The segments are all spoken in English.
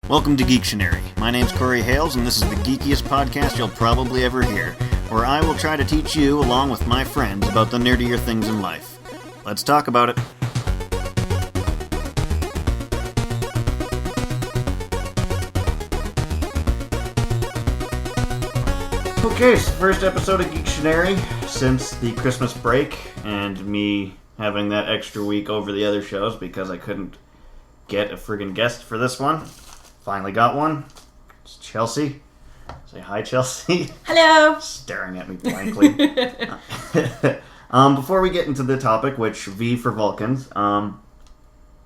Welcome to Geektionary. My name's Corey Hales, and this is the geekiest podcast you'll probably ever hear, where I will try to teach you, along with my friends, about the nerdier things in life. Let's talk about it. Okay, so first episode of Geektionary since the Christmas break, and me having that extra week over the other shows because I couldn't get a friggin' guest for this one. Finally got one. It's Chelsea. Say hi, Chelsea. Hello. Staring at me blankly. Before we get into the topic, which V for Vulcans,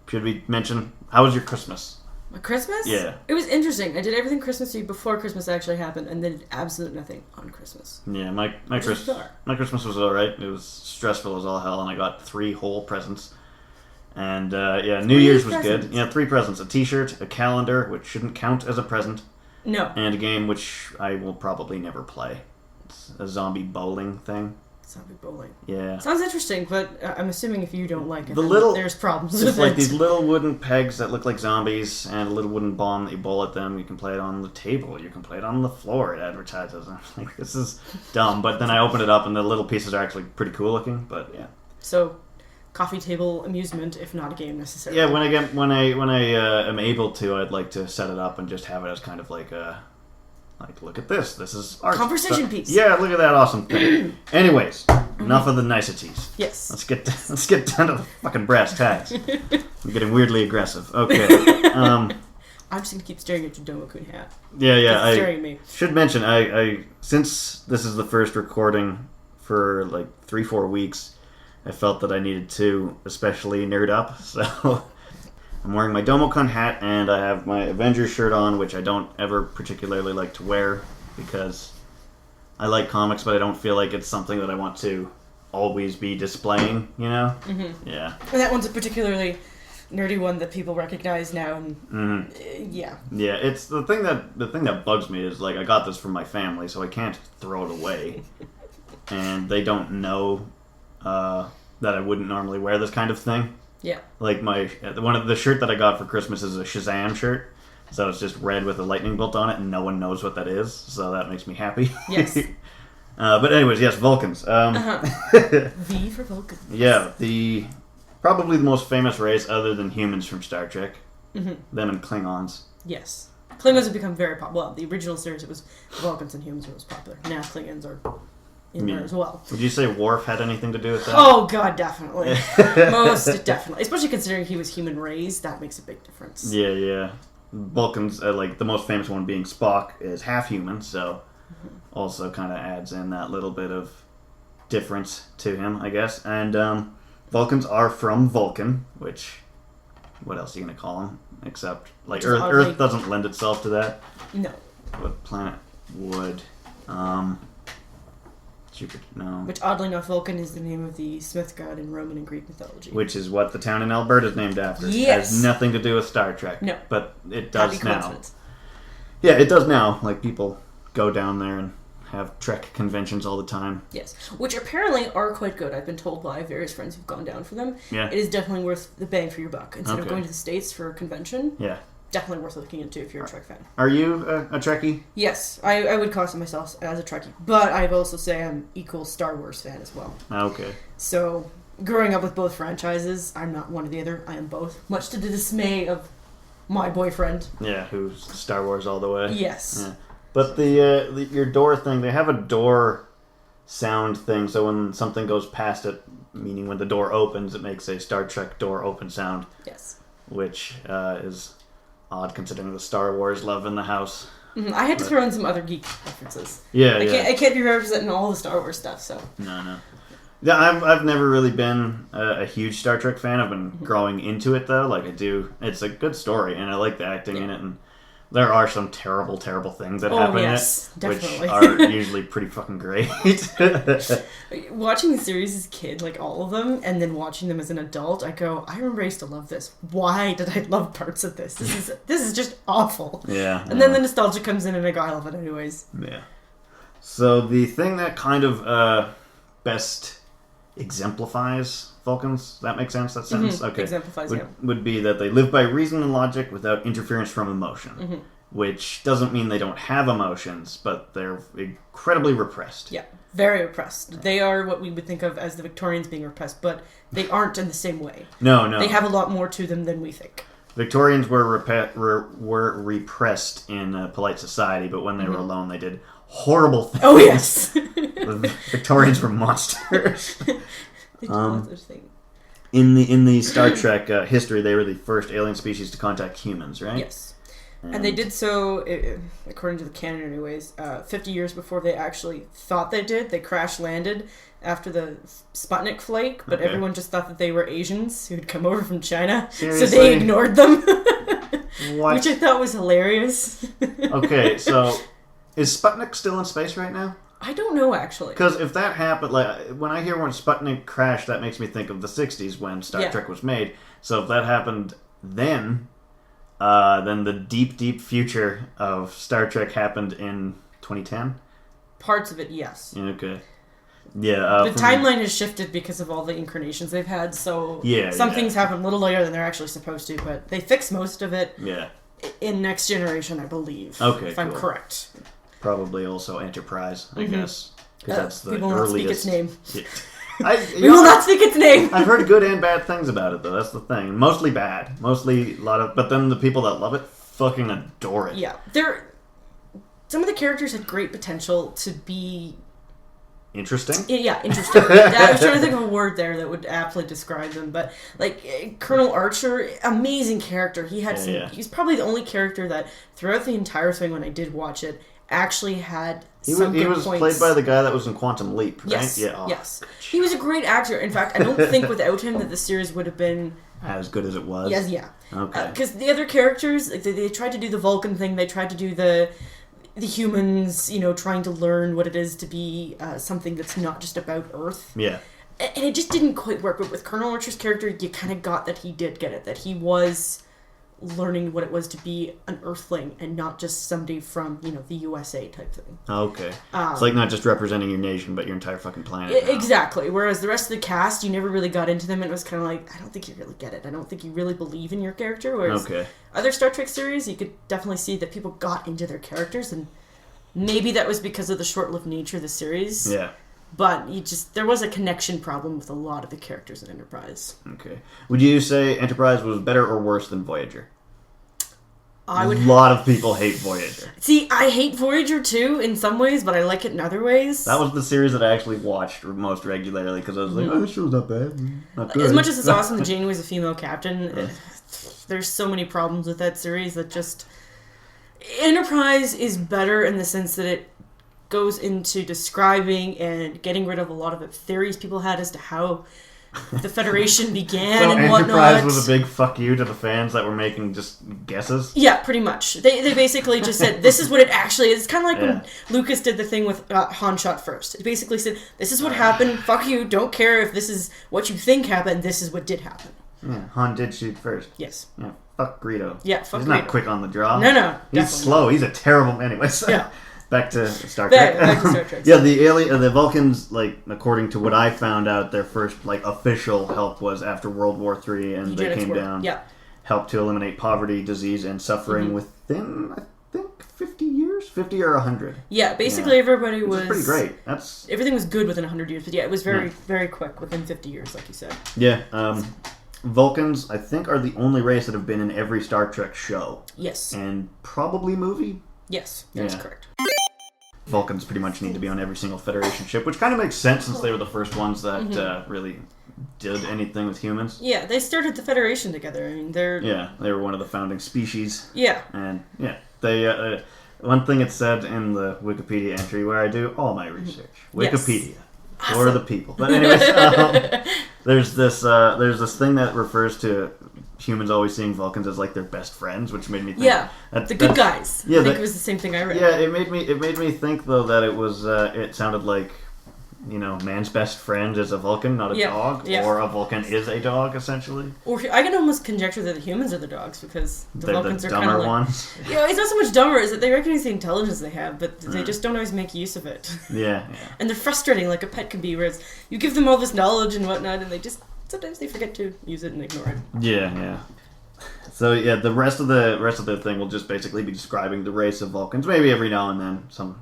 should we mention, how was your Christmas? My Christmas? Yeah. It was interesting. I did everything Christmas before Christmas actually happened, and then did absolutely nothing on Christmas. Yeah, my Christmas was alright. It was stressful as all hell, and I got 3 whole presents. And, New Year's was good. Yeah, 3 presents. A t-shirt, a calendar, which shouldn't count as a present. No. And a game which I will probably never play. It's a zombie bowling thing. Zombie bowling. Yeah. Sounds interesting, but I'm assuming if you don't like it, there's problems with it. It's like these little wooden pegs that look like zombies and a little wooden bomb that you bowl at them. You can play it on the table. You can play it on the floor. It advertises. I'm like, this is dumb. But then I open it up and the little pieces are actually pretty cool looking. But yeah. So, coffee table amusement, if not a game necessarily. Yeah, when I am able to, I'd like to set it up and just have it as kind of like a. Like, look at this. This is art. Conversation piece. Yeah, look at that awesome thing. Anyways, enough of the niceties. Yes. Let's get down to the fucking brass tacks. I'm getting weirdly aggressive. Okay. I'm just gonna keep staring at your Domo-kun hat. Yeah. Keep staring at me. Should mention, I since this is the first recording for like 3-4 weeks, I felt that I needed to especially nerd up. So. I'm wearing my Domo-kun hat, and I have my Avengers shirt on, which I don't ever particularly like to wear, because I like comics, but I don't feel like it's something that I want to always be displaying, you know? Mm-hmm. Yeah. And that one's a particularly nerdy one that people recognize now, and yeah. Yeah, it's the thing that bugs me is, like, I got this from my family, so I can't throw it away. And they don't know that I wouldn't normally wear this kind of thing. Yeah. Like the shirt that I got for Christmas is a Shazam shirt. So it's just red with a lightning bolt on it, and no one knows what that is. So that makes me happy. Yes. But anyways, yes, Vulcans. V for Vulcans. Yeah, probably the most famous race other than humans from Star Trek. Mm-hmm. Them and Klingons. Yes. Klingons have become very popular. Well, the original series, it was Vulcans and humans were most popular. Now Klingons are in there as well. Would you say Worf had anything to do with that? Oh, God, definitely. Most definitely. Especially considering he was human raised, that makes a big difference. Yeah. Vulcans, like the most famous one being Spock, is half human, so also kind of adds in that little bit of difference to him, I guess. And Vulcans are from Vulcan, which, what else are you going to call them? Except, like, Earth doesn't lend itself to that. No. What planet would? Jupiter, no. Which, oddly enough, Vulcan is the name of the Smith god in Roman and Greek mythology. Which is what the town in Alberta is named after. Yes. It has nothing to do with Star Trek. No. But it does now. Coincidence. Yeah, it does now. Like, people go down there and have Trek conventions all the time. Yes. Which apparently are quite good. I've been told by various friends who've gone down for them. Yeah. It is definitely worth the bang for your buck. Instead of going to the States for a convention. Yeah. Definitely worth looking into if you're a Trek fan. Are you a Trekkie? Yes, I would class myself as a Trekkie, but I would also say I'm equal Star Wars fan as well. Okay. So, growing up with both franchises, I'm not one or the other. I am both, much to the dismay of my boyfriend. Yeah, who's Star Wars all the way. Yes. Yeah. But your door thing, they have a door sound thing, so when something goes past it, meaning when the door opens, it makes a Star Trek door open sound. Yes. Which is odd considering the Star Wars love in the house. Mm-hmm. I had to throw in some other geek references. Yeah, I can't be representing all the Star Wars stuff, so. No. Yeah, I've never really been a huge Star Trek fan. I've been growing into it, though. Like, I do. It's a good story, and I like the acting in it, and there are some terrible, terrible things that happen in it, definitely. which are usually pretty fucking great. Watching the series as a kid, like all of them, and then watching them as an adult, I go, I remember I used to love this. Why did I love parts of this? This is just awful. Yeah. And then the nostalgia comes in, and I go, I love it anyways. Yeah. So the thing that kind of best exemplifies Vulcans. Does that make sense? That sentence? Okay. Exemplifies, would be that they live by reason and logic without interference from emotion, which doesn't mean they don't have emotions, but they're incredibly repressed. Yeah, very repressed. They are what we would think of as the Victorians being repressed, but they aren't in the same way. No. They have a lot more to them than we think. Victorians were repressed in polite society, but when they were alone, they did horrible things. Oh, yes. The Victorians were monsters. They do lots of things. In the Star Trek history, they were the first alien species to contact humans, right? Yes. And they did so, according to the canon anyways, 50 years before they actually thought they did. They crash-landed after the Sputnik flight, but everyone just thought that they were Asians who had come over from China. Seriously? So they ignored them. What? Which I thought was hilarious. Okay, so is Sputnik still in space right now? I don't know, actually. Because if that happened, like when I hear when Sputnik crashed, that makes me think of the 60s when Star Trek was made. So if that happened then the deep, deep future of Star Trek happened in 2010? Parts of it, yes. Okay. Yeah. The timeline has shifted because of all the incarnations they've had, so some things happen a little later than they're actually supposed to, but they fixed most of it in Next Generation, I believe. Okay, if I'm correct. Probably also Enterprise, I guess. Because that's the we will not speak its name. Yeah. We will not speak its name! I've heard good and bad things about it, though. That's the thing. Mostly bad. Mostly a lot of... But then the people that love it fucking adore it. Yeah. Some of the characters had great potential to be... Interesting? Yeah, interesting. I was trying to think of a word there that would aptly describe them, but like Colonel Archer, amazing character. He had he's probably the only character that throughout the entire thing when I did watch it actually had some good points. He was played by the guy that was in Quantum Leap, right? Yes. Yeah. Oh, yes. He was a great actor. In fact, I don't think without him that the series would have been as good as it was. Yes, yeah. Okay. Because the other characters, like, they tried to do the Vulcan thing. They tried to do the humans, trying to learn what it is to be something that's not just about Earth. Yeah. And it just didn't quite work. But with Colonel Archer's character, you kind of got that he did get it. That he was learning what it was to be an Earthling and not just somebody from, the USA type thing. Okay. It's like not just representing your nation, but your entire fucking planet. Exactly. Whereas the rest of the cast, you never really got into them, and it was kind of like, I don't think you really get it. I don't think you really believe in your character. Whereas other Star Trek series, you could definitely see that people got into their characters, and maybe that was because of the short-lived nature of the series. Yeah. But there was a connection problem with a lot of the characters in Enterprise. Okay. Would you say Enterprise was better or worse than Voyager? A lot of people hate Voyager. See, I hate Voyager too in some ways, but I like it in other ways. That was the series that I actually watched most regularly because I was like, this show's not bad. Not good. As much as it's awesome that Janeway's a female captain, there's so many problems with that series that just... Enterprise is better in the sense that it goes into describing and getting rid of a lot of the theories people had as to how the Federation began and whatnot. Enterprise was a big fuck you to the fans that were making just guesses? Yeah, pretty much. They basically just said, this is what it actually is. It's kind of like when Lucas did the thing with Han shot first. It basically said, this is what happened, fuck you, don't care if this is what you think happened, this is what did happen. Yeah, Han did shoot first. Yes. Yeah, fuck Greedo. Yeah, fuck He's Greedo. not quick on the draw. No. He's slow. He's a terrible... Anyway, so back to Star Trek. Trek. Back to Star Trek. Yeah, the Vulcans, like, according to what I found out, their first, like, official help was after World War III, and they came down, helped to eliminate poverty, disease, and suffering within, I think, 50 years? 50 or 100. Yeah, basically everybody was... pretty great. Everything was good within 100 years, but it was very, very quick, within 50 years, like you said. Yeah, Vulcans, I think, are the only race that have been in every Star Trek show. Yes. And probably movie. Yes, that's correct. Vulcans pretty much need to be on every single Federation ship, which kind of makes sense since they were the first ones that really did anything with humans. Yeah, they started the Federation together. I mean, they're... Yeah, they were one of the founding species. Yeah. And, they... one thing it said in the Wikipedia entry where I do all my research. Wikipedia. For the people. But anyways, there's this thing that refers to humans always seeing Vulcans as like their best friends, which made me think the good guys. Yeah, I think it was the same thing I read. Yeah, it made me think though that it was it sounded like man's best friend is a Vulcan, not a dog, or a Vulcan is a dog, essentially. Or I can almost conjecture that the humans are the dogs because the Vulcans the are kind of like... ones. Yeah, it's not so much dumber, is that they recognize the intelligence they have, but they just don't always make use of it. Yeah. And they're frustrating, like a pet can be, whereas you give them all this knowledge and whatnot, and sometimes they forget to use it and ignore it. Yeah. So the rest of the thing will just basically be describing the race of Vulcans, maybe every now and then some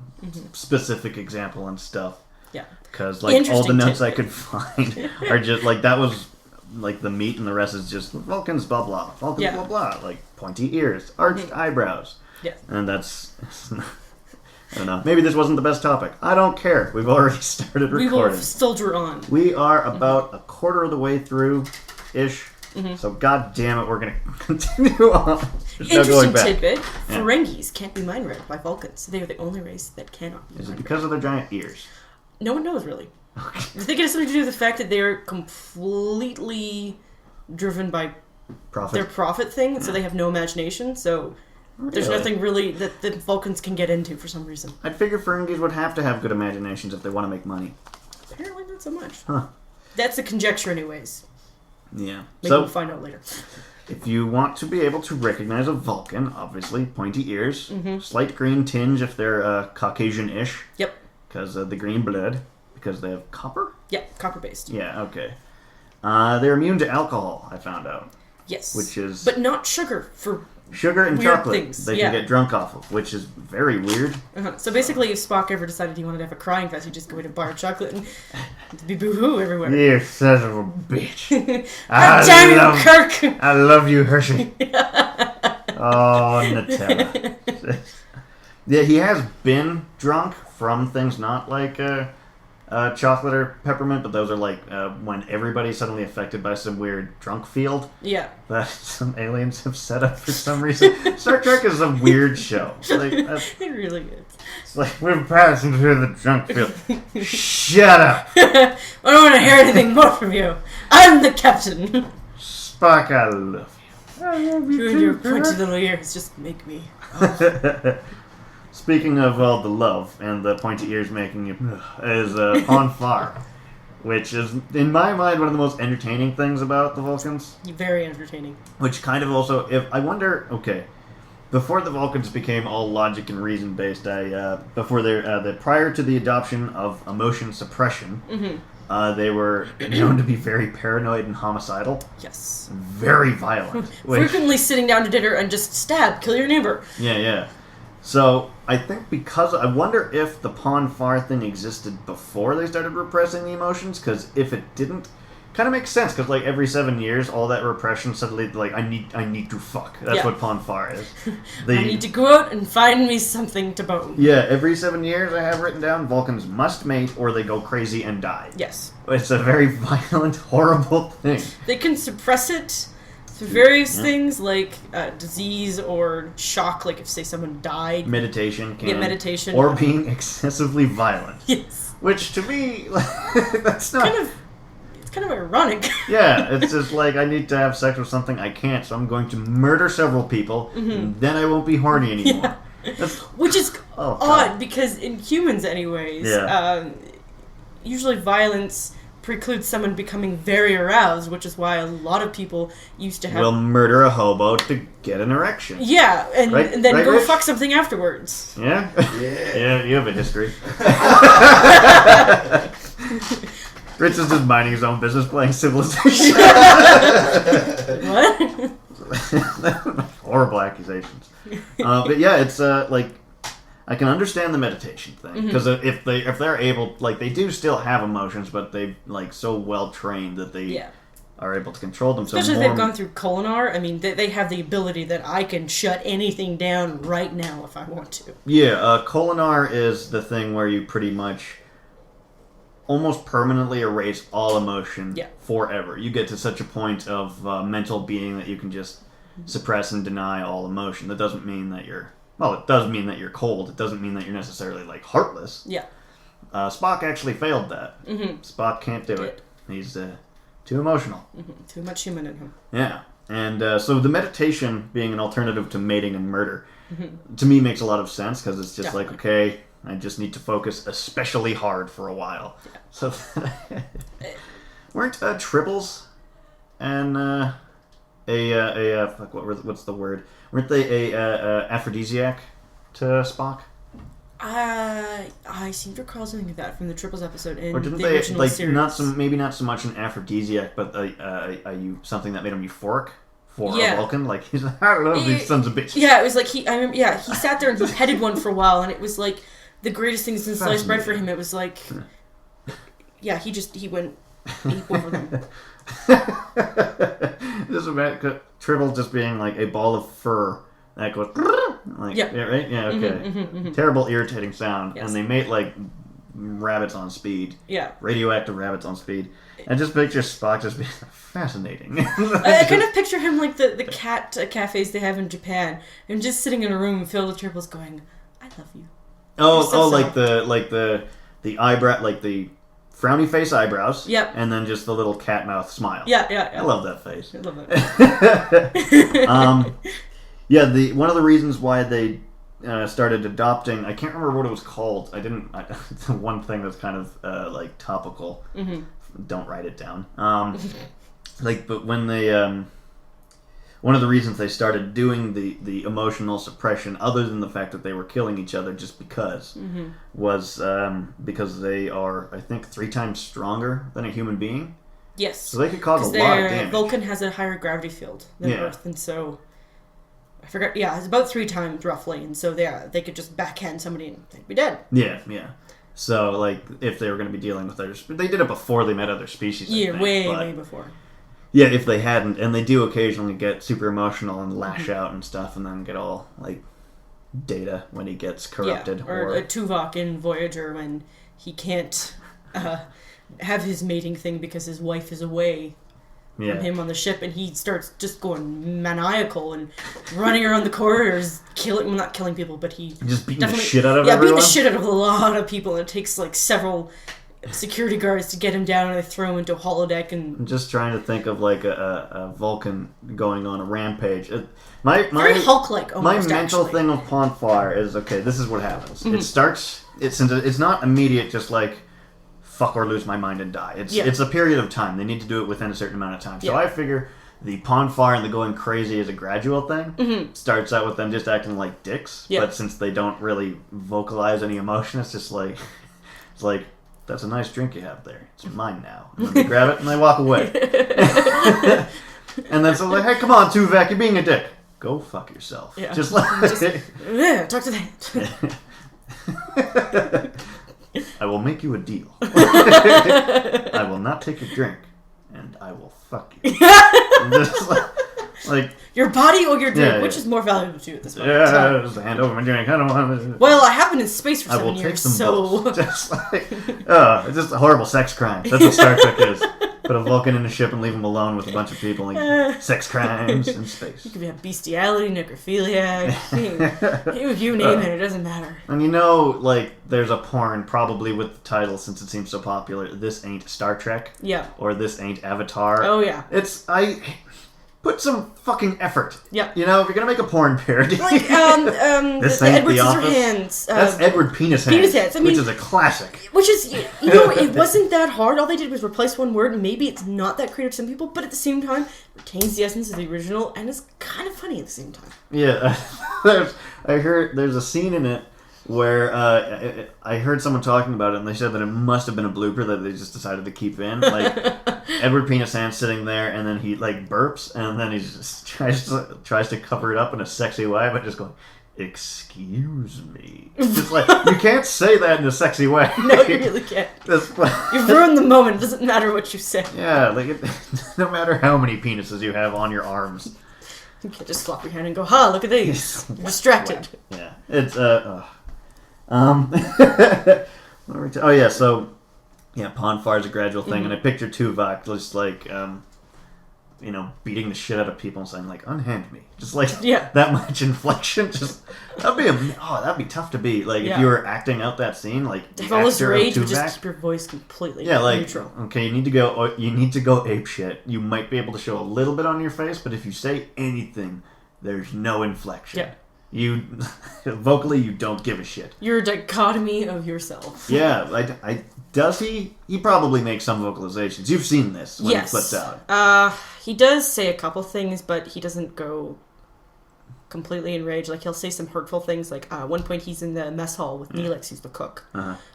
specific example and stuff. Yeah. Because all the notes I could find are just that was the meat, and the rest is just Vulcans blah blah, Vulcans blah blah, pointy ears, arched eyebrows. Yeah. And that's I don't know. Maybe this wasn't the best topic. I don't care. We've already started recording. We will soldier on. We are about a quarter of the way through ish. So god damn it, we're gonna continue on. There's no going back. Tidbit: Ferengis can't be mind read by Vulcans. They are the only race that cannot be. Is it because of their giant ears? No one knows really. I think it has something to do with the fact that they are completely driven by their profit thing, so they have no imagination. So there's nothing really that the Vulcans can get into for some reason. I'd figure Ferengis would have to have good imaginations if they want to make money. Apparently not so much. Huh. That's a conjecture anyways. Yeah. Maybe we'll find out later. If you want to be able to recognize a Vulcan, obviously, pointy ears, slight green tinge if they're Caucasian-ish. Yep. Because of the green blood. Because they have copper? Yeah, copper-based. Yeah, okay. They're immune to alcohol, I found out. Yes. Which is... But not sugar, for sugar and weird chocolate things. they can get drunk off of, which is very weird. So basically, if Spock ever decided he wanted to have a crying fest, he'd just go in and bar chocolate and be boo-hoo everywhere. You son of a bitch. God damn you, Kirk! I love you, Hershey. Oh, Nutella. Yeah, he has been drunk from things not like chocolate or peppermint, but those are when everybody's suddenly affected by some weird drunk field. Yeah. That some aliens have set up for some reason. Star Trek is a weird show. It really is. It's like, we're passing through the drunk field. Shut up! I don't want to hear anything more from you. I'm the captain. Spock, I love you. I love you and your pretty little ears just make me... Speaking of all the love and the pointy ears making you is Pon farr, which is, in my mind, one of the most entertaining things about the Vulcans. Very entertaining. Which kind of also, before the Vulcans became all logic and reason based, prior to the adoption of emotion suppression, they were known to be very paranoid and homicidal. Yes. Very violent. Frequently sitting down to dinner and just kill your neighbor. Yeah. So, I think I wonder if the Pon farr thing existed before they started repressing the emotions, because if it didn't, kind of makes sense, because every 7 years, all that repression suddenly, I need to fuck. That's what Pon farr is. I need to go out and find me something to bone. Yeah, every 7 years I have written down, Vulcans must mate or they go crazy and die. Yes. It's a very violent, horrible thing. They can suppress it through various things like disease or shock, like if, say, someone died. Meditation can. Yeah, meditation. Or being excessively violent. Yes. Which, to me, that's not... It's kind of ironic. Yeah, it's just I need to have sex with something I can't, so I'm going to murder several people, and then I won't be horny anymore. Yeah. Which is odd, because in humans anyways, usually violence precludes someone becoming very aroused, which is why a lot of people used to have... will murder a hobo to get an erection. Yeah, and then go fuck something afterwards. Yeah? Yeah, you have a history. Rich is just minding his own business, playing Civilization. What? Horrible accusations. But yeah, it's I can understand the meditation thing, because if they're able, they do still have emotions, but they've so well trained that they are able to control them. Especially if they've gone through Kolinar. I mean, they have the ability that I can shut anything down right now if I want to. Yeah, Kolinar is the thing where you pretty much almost permanently erase all emotion forever. You get to such a point of mental being that you can just suppress and deny all emotion. That doesn't mean that you're... Well, it does mean that you're cold. It doesn't mean that you're necessarily, heartless. Yeah. Spock actually failed that. Spock can't do it. He's too emotional. Too much human in him. Yeah. And so the meditation being an alternative to mating and murder, to me makes a lot of sense, because it's just okay, I just need to focus especially hard for a while. Yeah. So weren't tribbles and what's the word? Weren't they a aphrodisiac to Spock? I seem to recall something of that from the Triples episode in Or didn't the they original series. maybe not so much an aphrodisiac, but something that made him euphoric for a Vulcan? Like he's like, I love these sons of bitches. Yeah, it was like he sat there and he petted one for a while, and it was like the greatest thing since sliced bread for him. It was like, he went ape over them. Just imagine Tribble just being like a ball of fur that goes like right? Yeah, okay. Terrible irritating sound. Yes. And they mate like rabbits on speed. Yeah. Radioactive rabbits on speed. And just picture Spock just being fascinating. I kind of picture him like the cat cafes they have in Japan, and just sitting in a room filled with triples going, I love you. Like the eyebrow, like the frowny face eyebrows. Yep. And then just the little cat mouth smile. Yeah. I love that face. I love that. One of the reasons why they started adopting, I can't remember what it was called. It's the one thing that's kind of like topical. Mm-hmm. Don't write it down. But when they, one of the reasons they started doing the emotional suppression, other than the fact that they were killing each other just because, was because they are, I think, 3 times stronger than a human being. Yes. So they could cause a lot of damage. Vulcan has a higher gravity field than Earth, and so I forgot. Yeah, it's about 3 times roughly, and so they could just backhand somebody and they'd be dead. Yeah. So like, if they were going to be dealing with they did it before they met other species. Yeah, way before. Yeah, if they hadn't, and they do occasionally get super emotional and lash out and stuff, and then get all like Data when he gets corrupted, or a Tuvok in Voyager when he can't have his mating thing because his wife is away from him on the ship, and he starts just going maniacal and running around the corridors, not killing people, but he just beating the shit out of everyone. Beating the shit out of a lot of people, and it takes like several security guards to get him down, and they throw him into a holodeck. And I'm just trying to think of like a Vulcan going on a rampage. My very Hulk-like almost. My mental actually. thing of Pon-farr is, okay, this is what happens. It starts. It's not immediate, just like fuck or lose my mind and die. It's a period of time. They need to do it within a certain amount of time. So I figure the Pon-farr and the going crazy is a gradual thing. Mm-hmm. Starts out with them just acting like dicks, but since they don't really vocalize any emotion, it's just like it's like, that's a nice drink you have there. It's mine now. And then they grab it and they walk away. And then so like, hey, come on, Tuvok, you're being a dick. Go fuck yourself. Yeah. Just like talk to that. I will make you a deal. I will not take your drink, and I will fuck you. Just like your body or your drink, which is more valuable to you at this point? Yeah, just hand over my drink. I don't want to. Well, I have been in space for 7 years, I will take them so both. Just like, it's just a horrible sex crime. That's what Star Trek is. Put a Vulcan in a ship and leave him alone with a bunch of people, like sex crimes in space. You could have bestiality, necrophilia, you name it doesn't matter. And like, there's a porn probably with the title, since it seems so popular, This Ain't Star Trek. Yeah. Or This Ain't Avatar. Oh, yeah. Put some fucking effort. Yeah. If you're gonna make a porn parody. Like, This Ain't Edward The Office. Scissorhands. That's Edward Penis Hands. Penis Hands. I mean, which is a classic. Which is, it wasn't that hard. All they did was replace one word, and maybe it's not that creative to some people, but at the same time, retains the essence of the original, and is kind of funny at the same time. Yeah. I heard there's a scene in it where I heard someone talking about it, and they said that it must have been a blooper that they just decided to keep in. Like, Edward Penis Hand sitting there, and then he like burps, and then he just tries to cover it up in a sexy way, but just going, "Excuse me." Just like, you can't say that in a sexy way. No, you really can't. You've ruined the moment. It doesn't matter what you say. Yeah, like no matter how many penises you have on your arms, you can't just flop your hand and go, "Ha! Look at these." You're distracted. Yeah, it's Pon-farr is a gradual thing, and I picture Tuvok just like, beating the shit out of people and saying like, "Unhand me," just like that much inflection. Just that'd be tough to beat. Like if you were acting out that scene, like to have all this rage, but just keep your voice completely neutral. Okay, you need to go ape shit. You might be able to show a little bit on your face, but if you say anything, there's no inflection. Yeah. You vocally, you don't give a shit. You're a dichotomy of yourself. Yeah, does he? He probably makes some vocalizations. You've seen this when he flips out. He does say a couple things, but he doesn't go completely enraged. Like, he'll say some hurtful things. Like, one point he's in the mess hall with Neelix, who's the cook,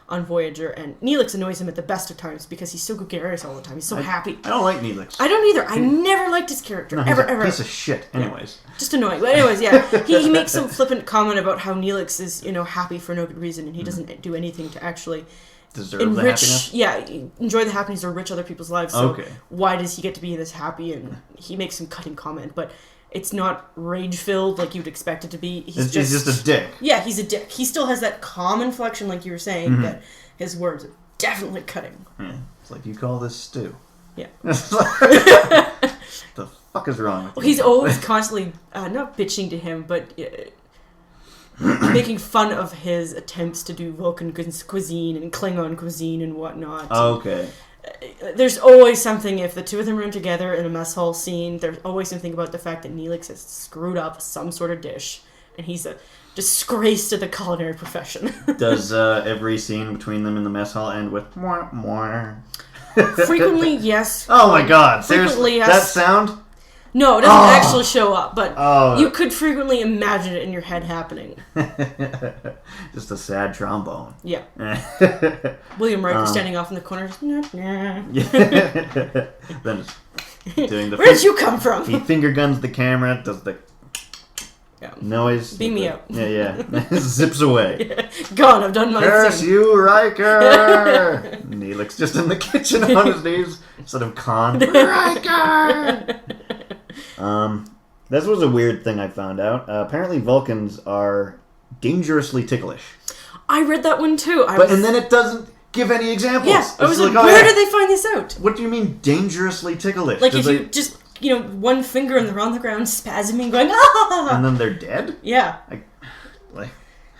on Voyager, and Neelix annoys him at the best of times because he's so gregarious all the time. He's so happy. I don't like Neelix. I don't either. I never liked his character. No, ever. Piece of shit. Anyways. Yeah. Just annoying. But anyways, yeah. He makes some flippant comment about how Neelix is, happy for no good reason, and he doesn't do anything to actually deserve the happiness? Yeah, enjoy the happiness or enrich other people's lives. So why does he get to be this happy? And he makes some cutting comment, but it's not rage-filled like you'd expect it to be. He's just a dick. Yeah, he's a dick. He still has that calm inflection, like you were saying, that his words are definitely cutting. Yeah. It's like, you call this stew. Yeah. The fuck is wrong with you? He's always constantly, not bitching to him, but making fun of his attempts to do Vulcan cuisine and Klingon cuisine and whatnot. Okay. There's always something, if the two of them are together in a mess hall scene, there's always something about the fact that Neelix has screwed up some sort of dish, and he's a disgrace to the culinary profession. Does every scene between them in the mess hall end with more? Frequently, yes. Oh my god, frequently, yes. That sound? No, it doesn't actually show up, but you could frequently imagine it in your head happening. Just a sad trombone. Yeah. William Riker standing off in the corner. Then just doing the... Where did you come from? He finger guns the camera, does the noise. Beam me up. Yeah. Zips away. Yeah. Gone, I've done my thing. Curse you, Riker! Neelix just in the kitchen on his knees instead of Khan. Riker! This was a weird thing I found out. Apparently Vulcans are dangerously ticklish. I read that one too. And then it doesn't give any examples. Yeah, I was like, where did they find this out? What do you mean dangerously ticklish? Like, if you just, one finger and they're on the ground spasming, going, ah! And then they're dead? Yeah.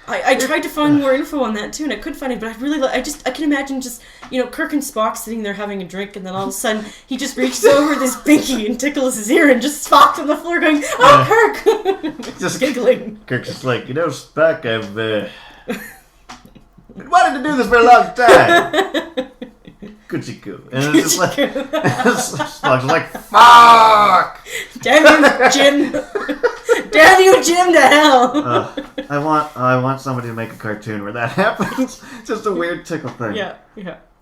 I tried to find more info on that too, and I couldn't find it, but I can imagine just, Kirk and Spock sitting there having a drink, and then all of a sudden, he just reaches over with his pinky and tickles his ear, and just Spock's on the floor going, Kirk! Just giggling. Kirk's just like, Spock, I've been wanting to do this for a long time. Coochie-coo. And it's just like, Spock's like, fuck! Damn you, Jim! Damn you, Jim, to hell! I want somebody to make a cartoon where that happens. It's just a weird tickle thing. Yeah.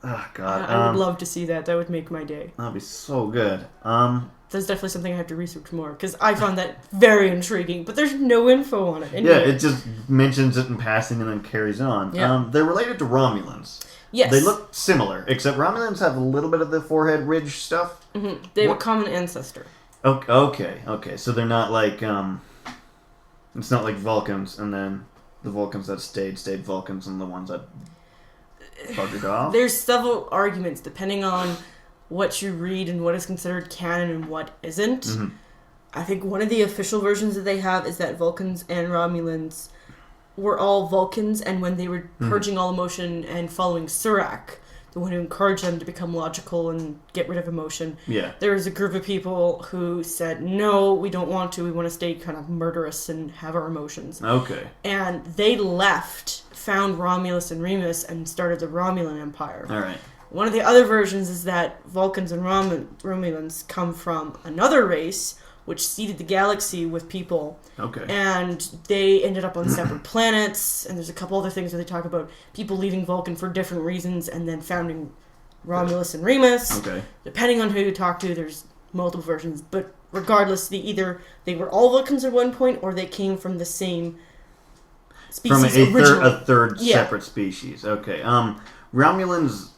Oh, God. I would love to see that. That would make my day. That'd be so good. That's definitely something I have to research more, because I found that very intriguing, but there's no info on it. Anyway. Yeah, it just mentions it in passing and then carries on. Yeah. They're related to Romulans. Yes. They look similar, except Romulans have a little bit of the forehead ridge stuff. Mm-hmm. They have a common ancestor. Okay. So they're not like, it's not like Vulcans, and then the Vulcans that stayed Vulcans, and the ones that buggered off. There's several arguments, depending on what you read and what is considered canon and what isn't. Mm-hmm. I think one of the official versions that they have is that Vulcans and Romulans were all Vulcans, and when they were purging all emotion and following Surak, the one who encouraged them to become logical and get rid of emotion, there was a group of people who said, no, we don't want to, we want to stay kind of murderous and have our emotions. Okay. And they left, found Romulus and Remus, and started the Romulan Empire. All right. One of the other versions is that Vulcans and Romulans come from another race, which seeded the galaxy with people. Okay. And they ended up on separate planets, and there's a couple other things where they talk about people leaving Vulcan for different reasons and then founding Romulus and Remus. Okay. Depending on who you talk to, there's multiple versions, but regardless, either they were all Vulcans at one point, or they came from the same species from a third separate species. Okay. Romulans,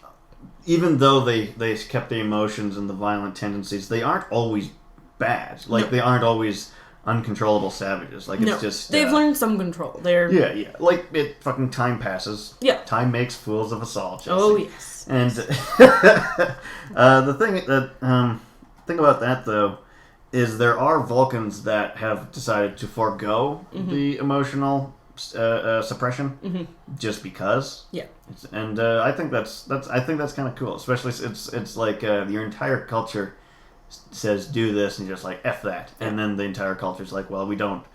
even though they kept the emotions and the violent tendencies, they aren't always bad. Like, they aren't always uncontrollable savages. Like, it's just... They've learned some control. They're... Yeah. Like, fucking time passes. Yeah. Time makes fools of us all, Chelsea. Oh, yes. And the thing about that, though, is there are Vulcans that have decided to forego the emotional suppression just because. Yeah. And I think that's kind of cool, especially it's like your entire culture says do this, and you're just like F that, and then the entire culture's like, well, we don't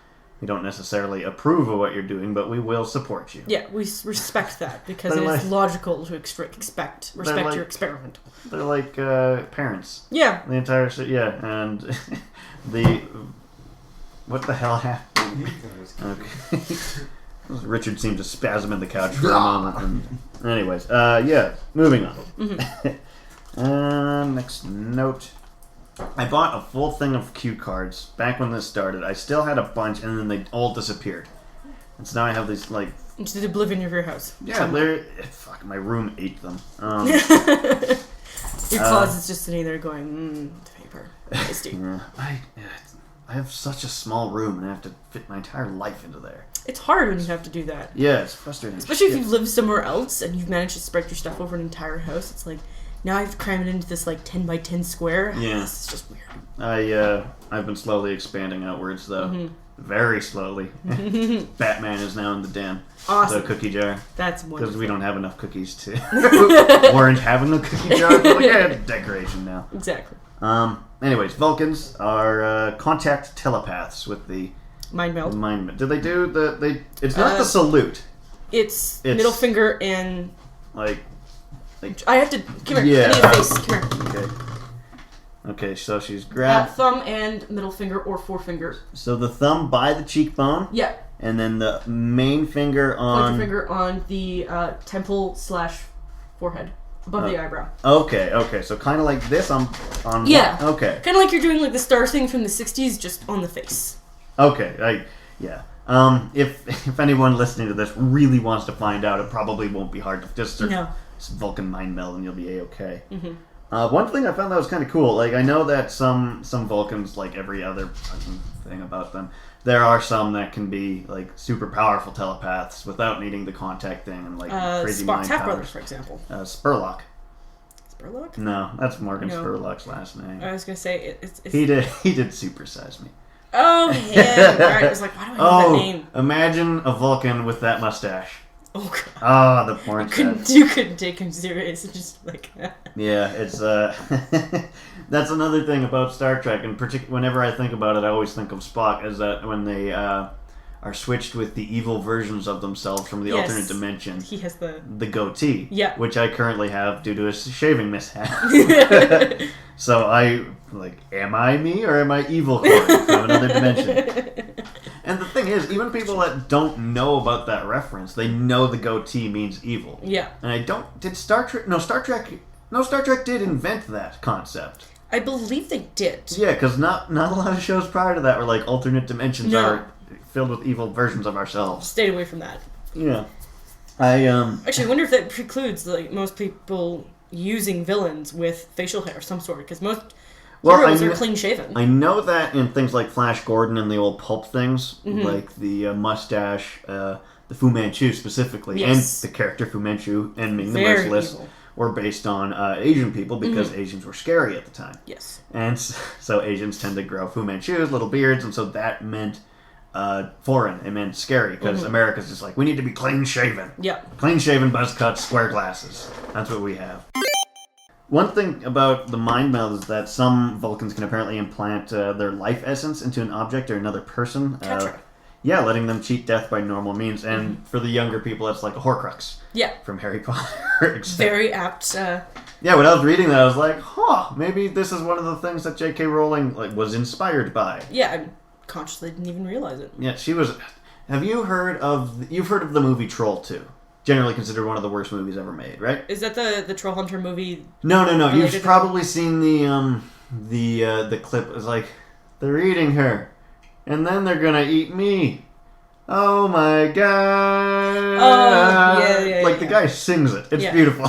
We don't necessarily approve of what you're doing, but we will support you. Yeah, we respect that because They're it is like- logical to respect like- your experiment. They're like parents. Yeah. The entire and the what the hell happened? Okay. Richard seemed to spasm in the couch for a moment. And, anyways, moving on. Next note. I bought a full thing of cue cards back when this started. I still had a bunch, and then they all disappeared. And so now I have these, like... Into the oblivion of your house. Yeah, fuck, my room ate them. Your closet's just sitting there going, paper. Tasty. Yeah, I have such a small room, and I have to fit my entire life into there. It's hard when you have to do that. Yeah, it's frustrating. Especially if you've lived somewhere else, and you've managed to spread your stuff over an entire house. It's like... Now I have to cram it into this 10 by 10 square. Yeah. This is just weird. I've been slowly expanding outwards though. Very slowly. Batman is now in the den. Awesome. The cookie jar. That's wonderful. Because we don't have enough cookies to warrant having a cookie jar. But it's decoration now. Exactly. Anyways, Vulcans are contact telepaths with the Mind meld. Did they do it's not the salute. It's middle finger and I have to... Come here. Yeah. I need a face. Come here. Okay, so she's grabbed... thumb and middle finger or forefinger. So the thumb by the cheekbone. Yeah. And then the main finger on... Pointer finger on the temple/forehead. Above the eyebrow. Okay. So kind of like this on... Yeah. Okay. Kind of like you're doing the star thing from the 60s, just on the face. Okay. Yeah. If anyone listening to this really wants to find out, it probably won't be hard to just search... No. Vulcan mind meld and you'll be a-okay. One thing I found that was kind of cool, I know that some Vulcans, like every other fucking thing about them, there are some that can be super powerful telepaths without needing the contact thing and crazy mind Spock's half-brother, powers. for example. Spurlock. Spurlock? No, that's Morgan Spurlock's last name. I was gonna say it's He did supersize me. Oh yeah, right. I was like, why do I know that name? Imagine a Vulcan with that mustache. Oh god. The porn You couldn't take him serious. It's just Yeah, it's that's another thing about Star Trek, and whenever I think about it, I always think of Spock, is that when they are switched with the evil versions of themselves from the alternate dimension. He has the goatee. Yeah. Which I currently have due to a shaving mishap. So am I me or am I evil Corey from another dimension? And the thing is, even people that don't know about that reference, they know the goatee means evil. Yeah. And Star Trek did invent that concept. I believe they did. Yeah, because not a lot of shows prior to that were alternate dimensions are filled with evil versions of ourselves. Stayed away from that. Yeah. Actually, I wonder if that precludes most people using villains with facial hair of some sort, because most heroes are clean shaven. I know that in things like Flash Gordon and the old pulp things, like the mustache, the Fu Manchu specifically, and the character Fu Manchu and Ming the Merciless were based on Asian people because Asians were scary at the time. Yes. And so Asians tend to grow Fu Manchus, little beards, and so that meant foreign. It meant scary because America's just we need to be clean shaven. Yeah. Clean shaven, buzz cuts, square glasses. That's what we have. One thing about the mind meld is that some Vulcans can apparently implant their life essence into an object or another person. Yeah, letting them cheat death by normal means. And for the younger people, that's like a Horcrux. Yeah. From Harry Potter. Very apt. Yeah, when I was reading that, I was like, maybe this is one of the things that J.K. Rowling was inspired by. Yeah, I consciously didn't even realize it. Yeah, she was... Have you heard of... You've heard of the movie Troll 2? Generally considered one of the worst movies ever made, right? Is that the Troll Hunter movie? No. You've probably seen the clip. It's they're eating her, and then they're gonna eat me. Oh my god! Oh, yeah. The guy sings it. It's beautiful.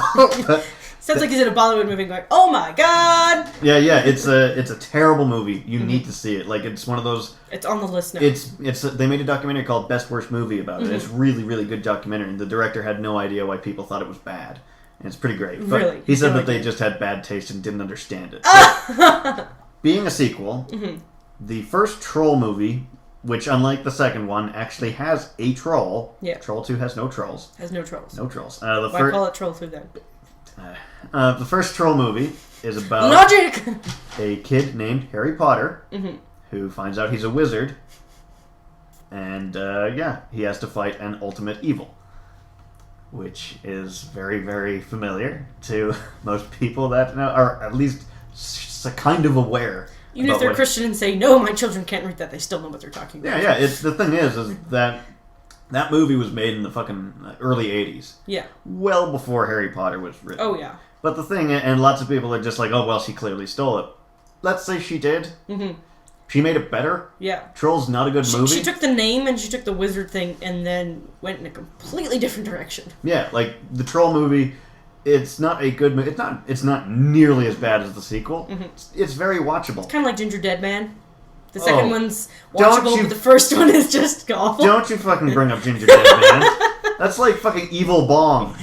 Sounds like he's in a Bollywood movie going, "Oh my god!" Yeah. It's a terrible movie. You need to see it. It's one of those. It's on the list now. It's they made a documentary called Best Worst Movie about it. It's really, really good documentary. And the director had no idea why people thought it was bad. And it's pretty great. But really? He said that they just had bad taste and didn't understand it. Being a sequel, the first Troll movie, which unlike the second one, actually has a troll. Yeah. Troll 2 has no trolls. Has no trolls. No trolls. Why call it Troll 2 then? The first Troll movie is about logic. A kid named Harry Potter who finds out he's a wizard And, he has to fight an ultimate evil, which is very, very familiar to most people that know, or at least kind of aware. Even if they're Christian and say, no, my children can't read that, they still know what they're talking about. Yeah. The thing is that movie was made in the fucking early 80s. Yeah. Well before Harry Potter was written. Oh, yeah. But the thing, and lots of people are just like, oh, well, she clearly stole it. Let's say she did. Mm-hmm. She made it better. Yeah. Troll's not a good movie. She took the name and she took the wizard thing and then went in a completely different direction. Yeah, like the Troll movie, it's not a good movie. It's not nearly as bad as the sequel. Mm-hmm. It's very watchable. It's kind of like Ginger Dead Man. The second one's watchable, but the first one is just awful. Don't you fucking bring up Ginger Dead Man. That's like fucking Evil Bong.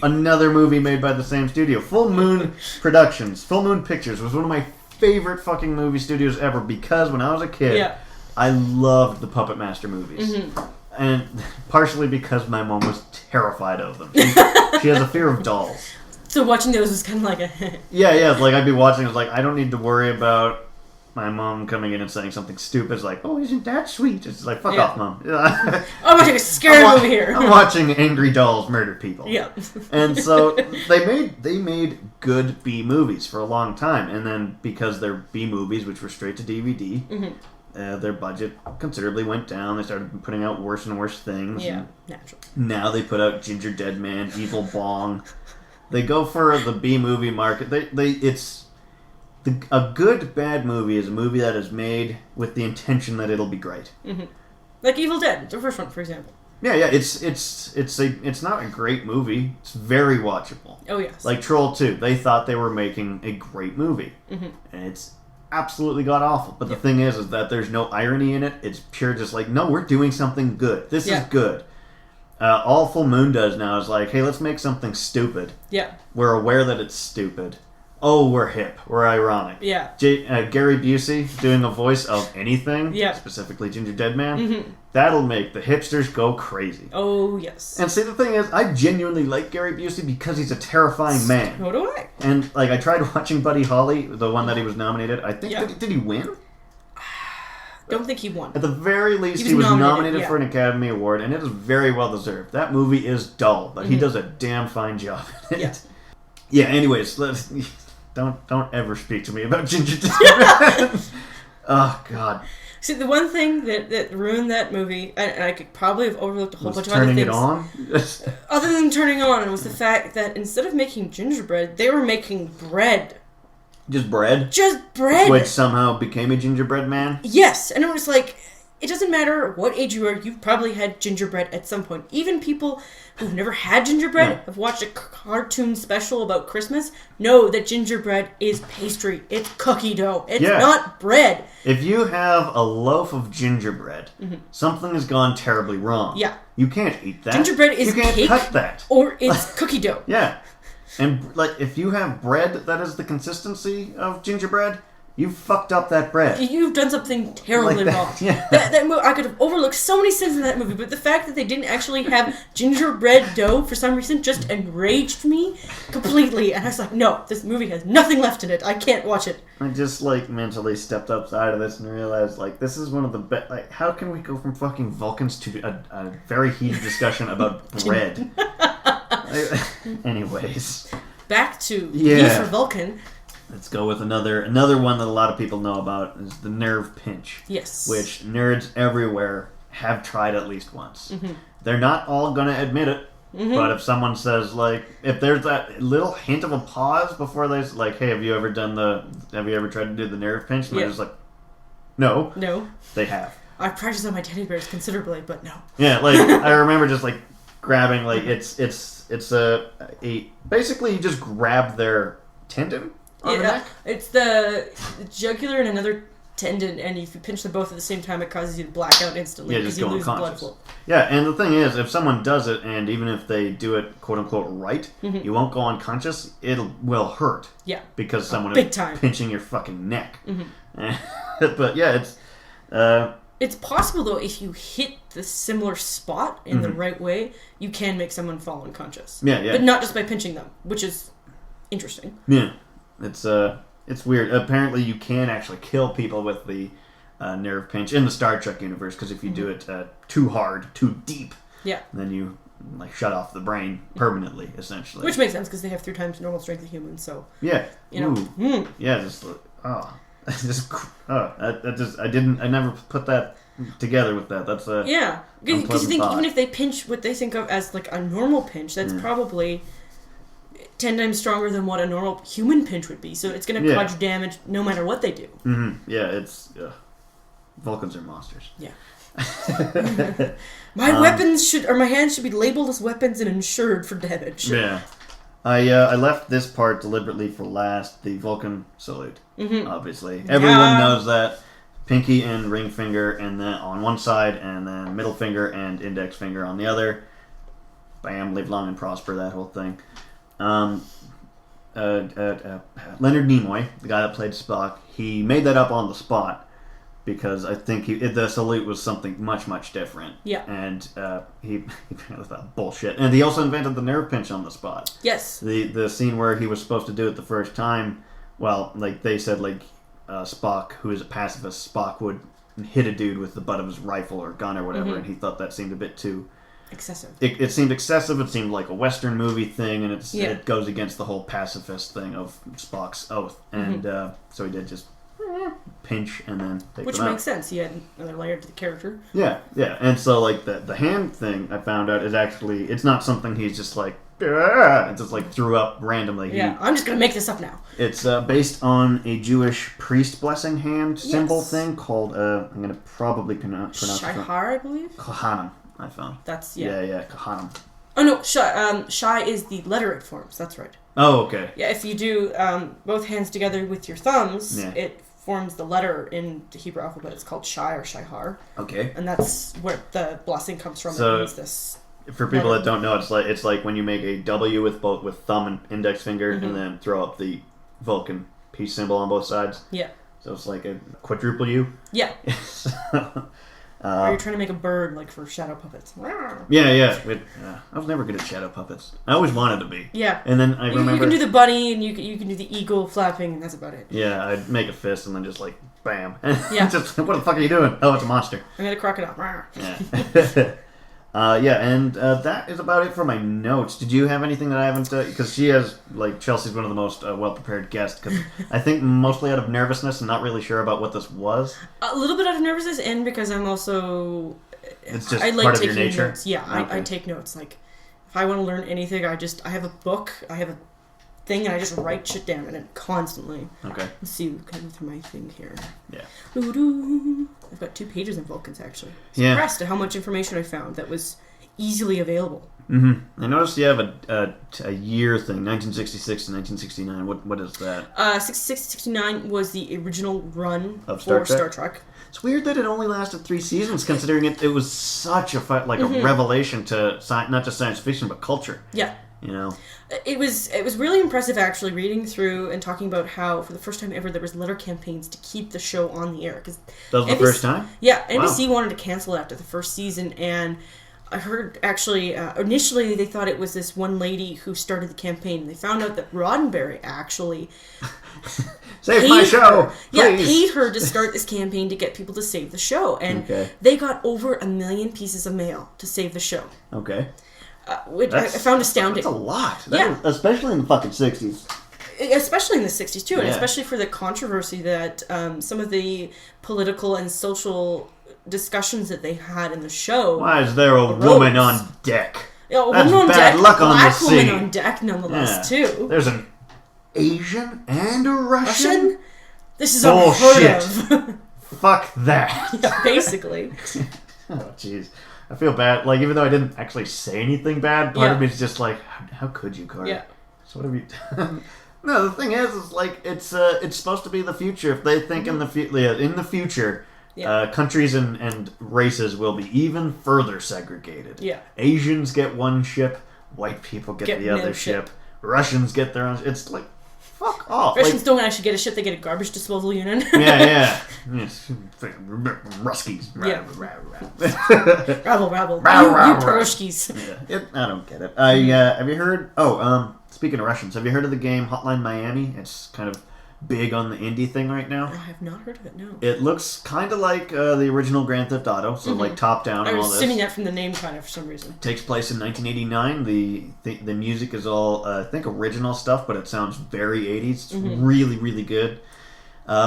Another movie made by the same studio. Full Moon Productions. Full Moon Pictures was one of my favorite fucking movie studios ever because when I was a kid, I loved the Puppet Master movies. Mm-hmm. And partially because my mom was terrified of them. She has a fear of dolls. So watching those was kind of like a... yeah, like I'd be watching, it's like, I don't need to worry about my mom coming in and saying something stupid. It's like, oh, isn't that sweet? It's like, fuck off, Mom. I'm watching a scary movie here. I'm watching angry dolls murder people. Yeah. And so they made good B movies for a long time, and then because they're B movies, which were straight to DVD, mm-hmm. Their budget considerably went down. They started putting out worse and worse things. Yeah, naturally. Now they put out Ginger Dead Man, Evil Bong. They go for the B movie market. A good bad movie is a movie that is made with the intention that it'll be great. Mm-hmm. Like Evil Dead, the first one, for example. Yeah. It's not a great movie. It's very watchable. Oh yes. Like Troll 2, they thought they were making a great movie, mm-hmm. and it's absolutely god awful. But the thing is that there's no irony in it. It's pure, just like, no, we're doing something good. This is good. All Full Moon does now is like, hey, let's make something stupid. Yeah. We're aware that it's stupid. Oh, we're hip. We're ironic. Yeah. Gary Busey doing a voice of anything, specifically Ginger Dead Man, mm-hmm. that'll make the hipsters go crazy. Oh, yes. And see, the thing is, I genuinely like Gary Busey because he's a terrifying man. So do I. And, like, I tried watching Buddy Holly, the one that he was nominated. I think, did he win? Don't think he won. At the very least, he was nominated for an Academy Award, and it is very well deserved. That movie is dull, but he does a damn fine job in it. Yeah, anyways, Don't ever speak to me about Ginger Dead Man. Oh, God. See, the one thing that ruined that movie, and I could probably have overlooked a whole bunch of other things. Turning it on? Other than turning on, it was the fact that instead of making gingerbread, they were making bread. Just bread? Just bread. Which somehow became a gingerbread man? Yes, and it was like, it doesn't matter what age you are, you've probably had gingerbread at some point. Even people who've never had gingerbread, have watched a cartoon special about Christmas, know that gingerbread is pastry. It's cookie dough. It's not bread. If you have a loaf of gingerbread, mm-hmm. something has gone terribly wrong. Yeah. You can't eat that. Gingerbread is cake. You can't cut that. Or it's cookie dough. Yeah. And, like, if you have bread that is the consistency of gingerbread, you've fucked up that bread. You've done something terribly wrong. Yeah. That I could have overlooked so many sins in that movie, but the fact that they didn't actually have gingerbread dough for some reason just enraged me completely. And I was like, no, this movie has nothing left in it. I can't watch it. I just, like, mentally stepped outside of this and realized, like, this is one of the best... Like, how can we go from fucking Vulcans to a very heated discussion about bread? Anyways. Back to E for Vulcan. Let's go with another one that a lot of people know about is the nerve pinch. Yes. Which nerds everywhere have tried at least once. Mm-hmm. They're not all going to admit it, mm-hmm. but if someone says, like, if there's that little hint of a pause before they like, hey, have you ever tried to do the nerve pinch? And they're just like, no. No. They have. I've practiced on my teddy bears considerably, but no. Yeah, like, I remember just, like, grabbing, like, it's a basically you just grab their tendon. It's the jugular and another tendon, and if you pinch them both at the same time, it causes you to black out instantly because you lose blood flow. Yeah, and the thing is, if someone does it, and even if they do it quote-unquote right, mm-hmm. you won't go unconscious, it will hurt. Yeah. Because someone is pinching your fucking neck. Mm-hmm. But yeah, it's possible, though, if you hit the similar spot in the right way, you can make someone fall unconscious. Yeah. But not just by pinching them, which is interesting. Yeah. It's weird. Apparently, you can actually kill people with the nerve pinch in the Star Trek universe, because if you do it too hard, too deep, then you like shut off the brain permanently, essentially. Which makes sense because they have 3 times normal strength of humans. So yeah, you know, yeah, I never put that together with that. That's a because you think even if they pinch what they think of as like a normal pinch, that's probably 10 times stronger than what a normal human pinch would be. So it's going to cause you damage no matter what they do. Mm-hmm. Yeah, it's Vulcans are monsters. Yeah. My hands should be labeled as weapons and insured for damage. Yeah. I left this part deliberately for last, the Vulcan salute. Mm-hmm. Obviously. Everyone knows that. Pinky and ring finger and then on one side, and then middle finger and index finger on the other. Bam, live long and prosper, that whole thing. Leonard Nimoy, the guy that played Spock, he made that up on the spot. Because I think the salute was something much, much different. Yeah. And he thought bullshit. And he also invented the nerve pinch on the spot. Yes. The scene where he was supposed to do it the first time, well, like they said, like Spock, who is a pacifist, Spock would hit a dude with the butt of his rifle or gun or whatever, and he thought that seemed a bit too... excessive. It seemed excessive, it seemed like a Western movie thing, and it goes against the whole pacifist thing of Spock's oath. And so he did just... pinch and then take which them out. Makes sense. He had another layer to the character. Yeah, and so like the hand thing I found out is actually it's not something he's just like it just like threw up randomly. I'm just gonna make this up now. It's based on a Jewish priest blessing hand symbol thing called I'm gonna probably pronounce it Shihar, I believe. Kohanim. I found. That's Kohanim. Oh no, Shai is the letter it forms. That's right. Oh, okay. Yeah, if you do both hands together with your thumbs, it forms the letter in the Hebrew alphabet. It's called Shai or Shihar. Okay. And that's where the blessing comes from. So, it means this. For people that don't know, it's like when you make a W with thumb and index finger, and then throw up the Vulcan peace symbol on both sides. Yeah. So it's like a quadruple U. Yeah. Or you're trying to make a bird, like for shadow puppets. Yeah. I was never good at shadow puppets. I always wanted to be. Yeah. And then I remember... You can do the bunny, and you can do the eagle flapping, and that's about it. Yeah, I'd make a fist, and then just like, bam. Yeah. Just, what the fuck are you doing? Oh, it's a monster. I made a crocodile. Yeah. And that is about it for my notes. Did you have anything that I haven't... Because she has, like, Chelsea's one of the most well-prepared guests, because I think mostly out of nervousness and not really sure about what this was. A little bit out of nervousness, and because I'm also... It's just part of your nature? Notes. Yeah, okay. I take notes. Like, if I want to learn anything, I have a book, I have a thing, and I just write shit down in it constantly. Okay. Let's see, going through my thing here. Yeah. I've got 2 pages in Vulcans, actually. Impressed at how much information I found that was easily available. Mm-hmm. I noticed you have a year thing, 1966 to 1969. What is that? 66 to 69 was the original run of Star Trek. It's weird that it only lasted 3 seasons, considering it was such a a revelation to not just science fiction but culture. Yeah. You know, it was really impressive actually reading through and talking about how for the first time ever there was letter campaigns to keep the show on the air because that was the first time. Yeah, NBC wanted to cancel it after the first season, and I heard actually initially they thought it was this one lady who started the campaign. They found out that Roddenberry actually save my show. Paid her to start this campaign to get people to save the show, and they got over 1 million pieces of mail to save the show. Okay. Which I found astounding. That's a lot. Especially in the fucking 60s. Especially in the 60s, too. And especially for the controversy that some of the political and social discussions that they had in the show. Why is there a woman on deck? Yeah, a woman on deck. Luck on the sea. Black woman on deck, nonetheless, too. There's an Asian and a Russian? This is unheard of. Fuck that. Yeah, basically. Oh, jeez. I feel bad. Like, even though I didn't actually say anything bad, part of me is just like, how could you, Carter? Yeah. So what have you done? No, the thing is like, it's supposed to be the future. If they think in the future, countries and races will be even further segregated. Yeah. Asians get one ship, white people get the other ship. Russians get their own. It's like, fuck off. Russians don't actually get a ship; they get a garbage disposal unit. Yeah. Ruskies. Rabble. You Perushkis. Yeah. I don't get it. Have you heard... speaking of Russians, have you heard of the game Hotline Miami? It's kind of big on the indie thing right now. I have not heard of it, no. It looks kind of like the original Grand Theft Auto, so like top-down and all this. I was assuming that from the name kind of for some reason. Takes place in 1989. The music is all, I think, original stuff, but it sounds very 80s. It's really, really good.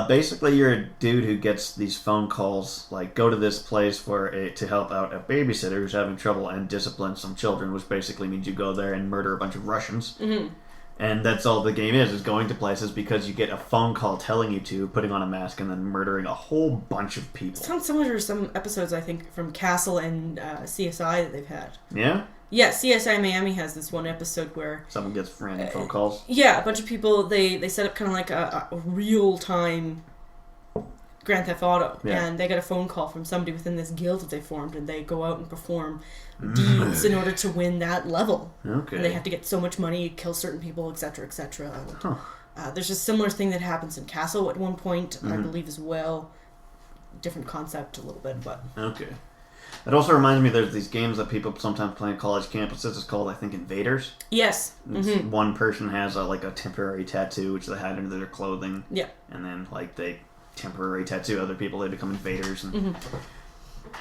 Basically, you're a dude who gets these phone calls, like, go to this place to help out a babysitter who's having trouble and discipline some children, which basically means you go there and murder a bunch of Russians. Mm-hmm. And that's all the game is going to places because you get a phone call telling you to, putting on a mask, and then murdering a whole bunch of people. Sounds similar to some episodes, I think, from Castle and CSI that they've had. Yeah? Yeah, CSI Miami has this one episode where... someone gets random phone calls? Yeah, a bunch of people, they set up kind of like a real-time Grand Theft Auto. Yeah. And they get a phone call from somebody within this guild that they formed, and they go out and perform deeds in order to win that level. Okay. And they have to get so much money, kill certain people, etc., etc. There's a similar thing that happens in Castle at one point, I believe as well. Different concept a little bit, but... Okay. It also reminds me there's these games that people sometimes play on college campuses. It's called, I think, Invaders. Yes. One person has a temporary tattoo, which they hide under their clothing. Yeah. And then, they temporary tattoo other people. They become invaders. And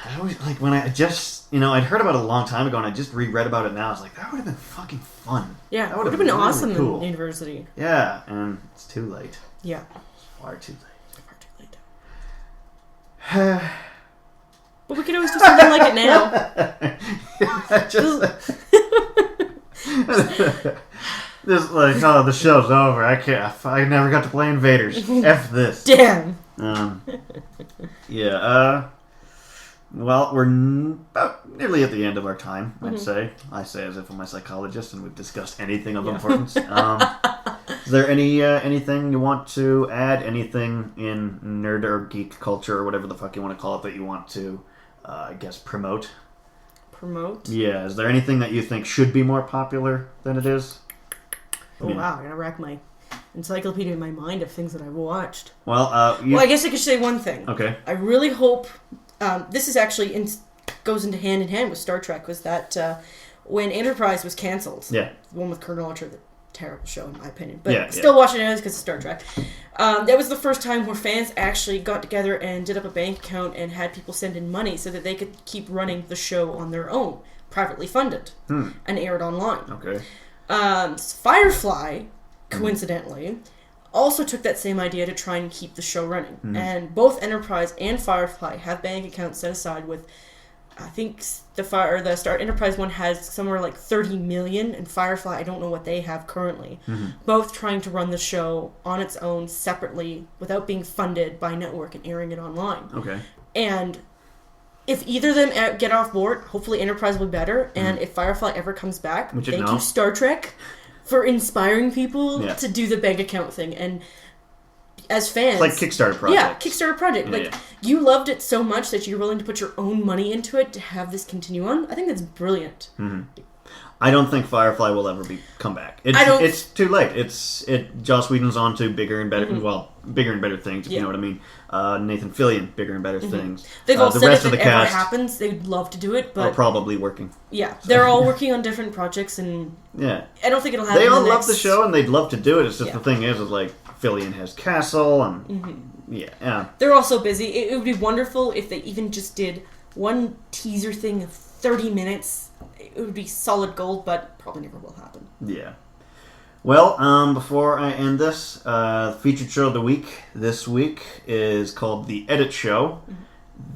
I always, when I just, I'd heard about it a long time ago, and I just reread about it now. I was like, that would have been fucking fun. Yeah, that would have been really awesome cool. in university. Yeah, and it's too late. Yeah. Far too late. Far too late. But we could always do something like it now. Just the show's over. I can't. I never got to play Invaders. F this. Damn. Yeah. Well, we're about nearly at the end of our time. I'd say. I say as if I'm a psychologist and we've discussed anything of importance. Is there anything you want to add? Anything in nerd or geek culture or whatever the fuck you want to call it that you want to, I guess, promote? Promote? Yeah. Is there anything that you think should be more popular than it is? Wow, I gotta rack my encyclopedia in my mind of things that I've watched. Well, I guess I could say one thing. Okay. I really hope this is actually goes into hand in hand with Star Trek. Was that when Enterprise was canceled? Yeah. The one with Colonel Archer, the terrible show in my opinion, but still watching it because it's Star Trek. That was the first time where fans actually got together and did up a bank account and had people send in money so that they could keep running the show on their own, privately funded, and aired online. Okay. Firefly, coincidentally, also took that same idea to try and keep the show running. And both Enterprise and Firefly have bank accounts set aside with, I think the Star Enterprise one has somewhere like 30 million, and Firefly, I don't know what they have currently. Both trying to run the show on its own separately without being funded by network and airing it online. Okay. And if either of them get off board, hopefully Enterprise will be better. And if Firefly ever comes back, thank you, Star Trek, for inspiring people to do the bank account thing. And as fans... It's like Kickstarter project. Yeah, Kickstarter project. You loved it so much that you're willing to put your own money into it to have this continue on. I think that's brilliant. I don't think Firefly will ever come back. It's too late. Joss Whedon's on to bigger and better, bigger and better things, if you know what I mean. Nathan Fillion, bigger and better things. They've all said if it ever happens, they'd love to do it, but... are probably working. Yeah, they're all working on different projects, and I don't think it'll happen. They all love the show, and they'd love to do it. It's just the thing is Fillion has Castle, and they're all so busy. It would be wonderful if they even just did one teaser thing of 30 minutes. It would be solid gold, but probably never will happen. Yeah. Well, before I end this, featured show of the week this week is called The Edit Show.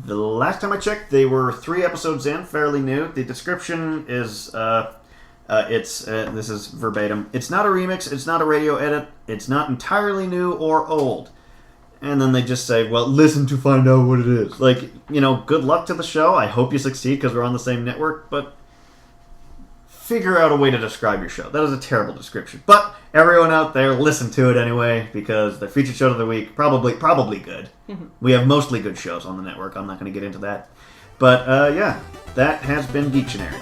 The last time I checked, they were 3 episodes in, fairly new. The description is, this is verbatim. It's not a remix, it's not a radio edit, it's not entirely new or old. And then they just say, well, listen to find out what it is. Good luck to the show. I hope you succeed because we're on the same network, but figure out a way to describe your show. That is a terrible description. But everyone out there, listen to it anyway, because the featured show of the week, probably good. We have mostly good shows on the network. I'm not going to get into that. But, that has been Geektionary.